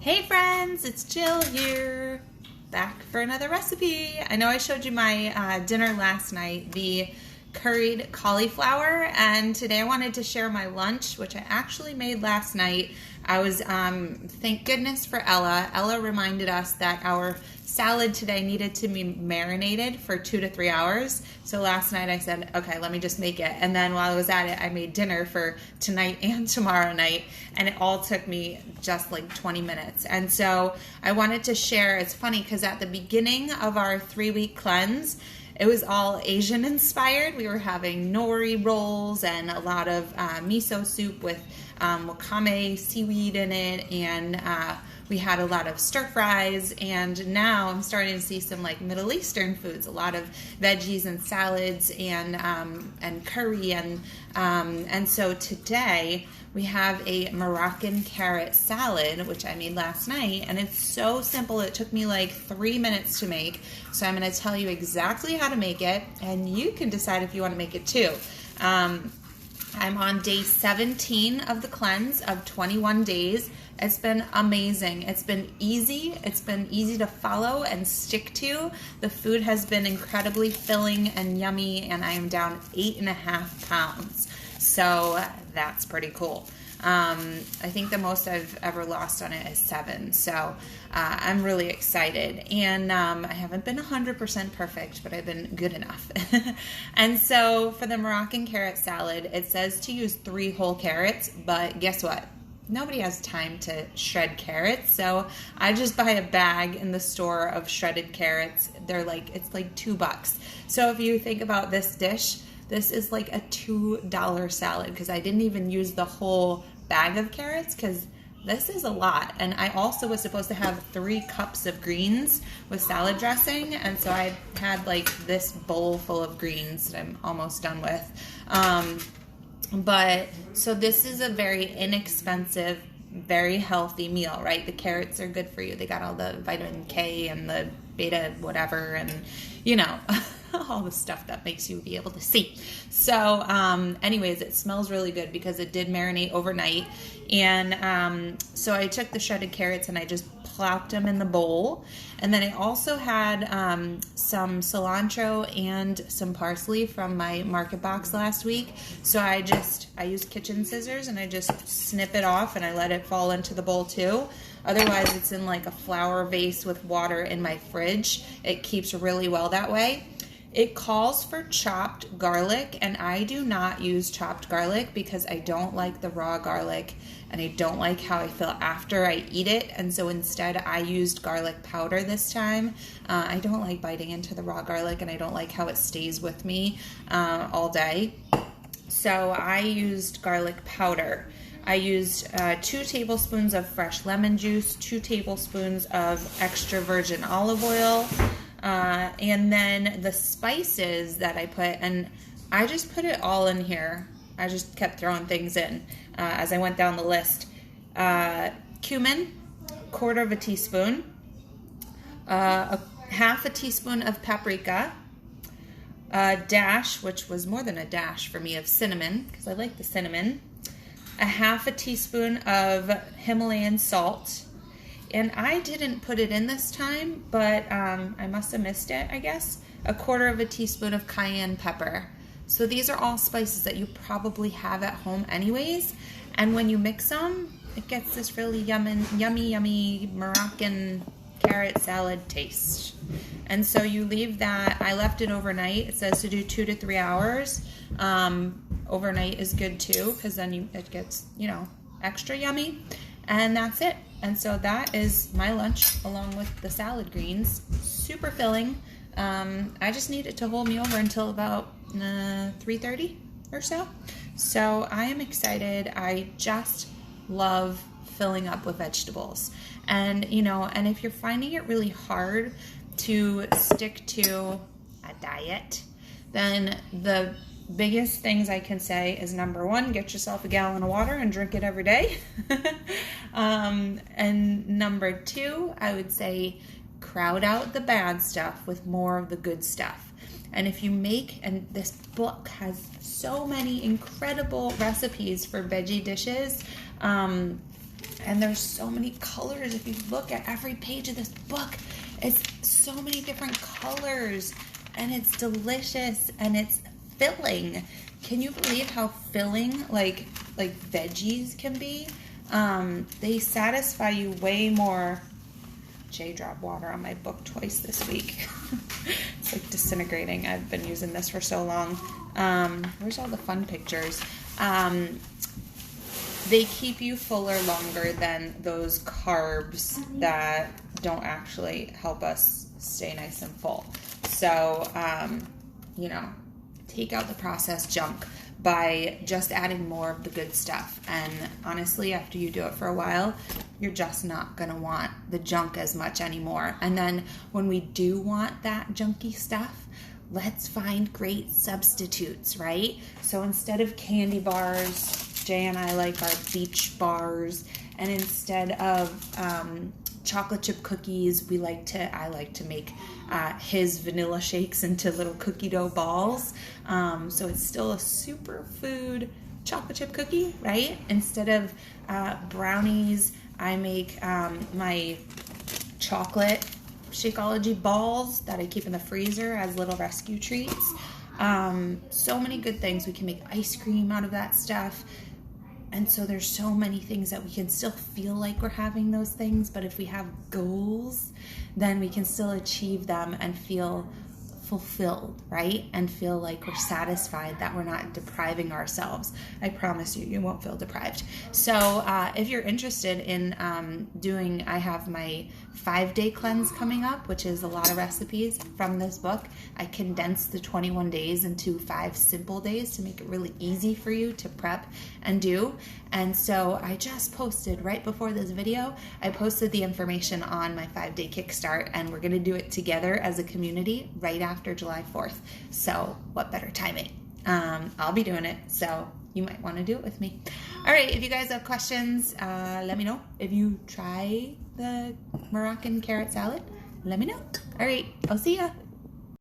Hey friends, it's Jill here, back for another recipe. I know I showed you my dinner last night, the curried cauliflower, and today I wanted to share my lunch, which I actually made last night. I was, thank goodness for Ella. Ella reminded us that our salad today needed to be marinated for 2 to 3 hours. So last night I said, okay, let me just make it. And then while I was at it, I made dinner for tonight and tomorrow night. And it all took me just like 20 minutes. And so I wanted to share, it's funny because at the beginning of our 3-week cleanse, it was all Asian inspired. We were having nori rolls and a lot of miso soup with wakame seaweed in it, and we had a lot of stir fries, and now I'm starting to see some like Middle Eastern foods, a lot of veggies and salads and curry, and so today we have a Moroccan carrot salad, which I made last night, and it's so simple. It took me like 3 minutes to make, so I'm going to tell you exactly how to make it, and you can decide if you want to make it too. I'm on day 17 of the cleanse of 21 days. It's been amazing. It's been easy. It's been easy to follow and stick to. The food has been incredibly filling and yummy, and I am down 8.5 pounds. So that's pretty cool. I think the most I've ever lost on it is 7. So I'm really excited. And I haven't been 100% perfect, but I've been good enough. And so for the Moroccan carrot salad, it says to use 3 whole carrots, but guess what? Nobody has time to shred carrots, so I just buy a bag in the store of shredded carrots. It's like $2. So if you think about this dish, this is like a $2 salad because I didn't even use the whole bag of carrots because this is a lot. And I also was supposed to have 3 cups of greens with salad dressing, and so I had like this bowl full of greens that I'm almost done with. But so this is a very inexpensive, very healthy meal, right? The carrots are good for you. They got all the vitamin K and the beta whatever, and you know, all the stuff that makes you be able to see. So anyways, it smells really good because it did marinate overnight. And so I took the shredded carrots and I just plopped them in the bowl. And then I also had some cilantro and some parsley from my market box last week. So I used kitchen scissors and I just snip it off and I let it fall into the bowl too. Otherwise, it's in like a flour vase with water in my fridge. It keeps really well that way. It calls for chopped garlic, and I do not use chopped garlic because I don't like the raw garlic and I don't like how I feel after I eat it. And so instead I used garlic powder this time. I don't like biting into the raw garlic, and I don't like how it stays with me all day. So I used garlic powder. I used 2 tablespoons of fresh lemon juice, 2 tablespoons of extra virgin olive oil, and then the spices that I put, and I just put it all in here. I just kept throwing things in as I went down the list. Cumin, 1/4 teaspoon, half a teaspoon of paprika, a dash, which was more than a dash for me, of cinnamon, because I like the cinnamon, a half a teaspoon of Himalayan salt. And I didn't put it in this time, but I must have missed it, I guess. A 1/4 teaspoon of cayenne pepper. So these are all spices that you probably have at home anyways. And when you mix them, it gets this really yummy Moroccan carrot salad taste. And so you leave that. I left it overnight. It says to do 2 to 3 hours. Overnight is good too, because then it gets, extra yummy. And that's it. And so that is my lunch along with the salad greens. Super filling. I just need it to hold me over until about 3:30 or so. So I am excited. I just love filling up with vegetables. And, and if you're finding it really hard to stick to a diet, then the biggest things I can say is, number 1, get yourself a gallon of water and drink it every day. And number 2, I would say crowd out the bad stuff with more of the good stuff. And if you make, and this book has so many incredible recipes for veggie dishes, And there's so many colors. If you look at every page of this book, it's so many different colors, and it's delicious, and it's filling. Can you believe how filling like veggies can be? They satisfy you way more. Jay dropped water on my book twice this week. It's like disintegrating. I've been using this for so long. Where's all the fun pictures? They keep you fuller longer than those carbs that don't actually help us stay nice and full. So, take out the processed junk by just adding more of the good stuff. And honestly, after you do it for a while, you're just not going to want the junk as much anymore. And then when we do want that junky stuff, let's find great substitutes, right? So instead of candy bars, Jay and I like our beach bars, and instead of chocolate chip cookies, I like to make his vanilla shakes into little cookie dough balls. So it's still a superfood chocolate chip cookie, right? Instead of brownies, I make my chocolate Shakeology balls that I keep in the freezer as little rescue treats. So many good things. We can make ice cream out of that stuff. And so there's so many things that we can still feel like we're having those things, but if we have goals, then we can still achieve them and feel fulfilled, right? And feel like we're satisfied, that we're not depriving ourselves. I promise you, you won't feel deprived. So if you're interested in I have my 5-day cleanse coming up, which is a lot of recipes from this book. I condensed the 21 days into 5 simple days to make it really easy for you to prep and do. And so I just posted right before this video, I posted the information on my 5-day kickstart, and we're going to do it together as a community right after July 4th. So what better timing? I'll be doing it, so you might want to do it with me. All right, if you guys have questions, let me know. If you try the Moroccan carrot salad, let me know. All right, I'll see ya.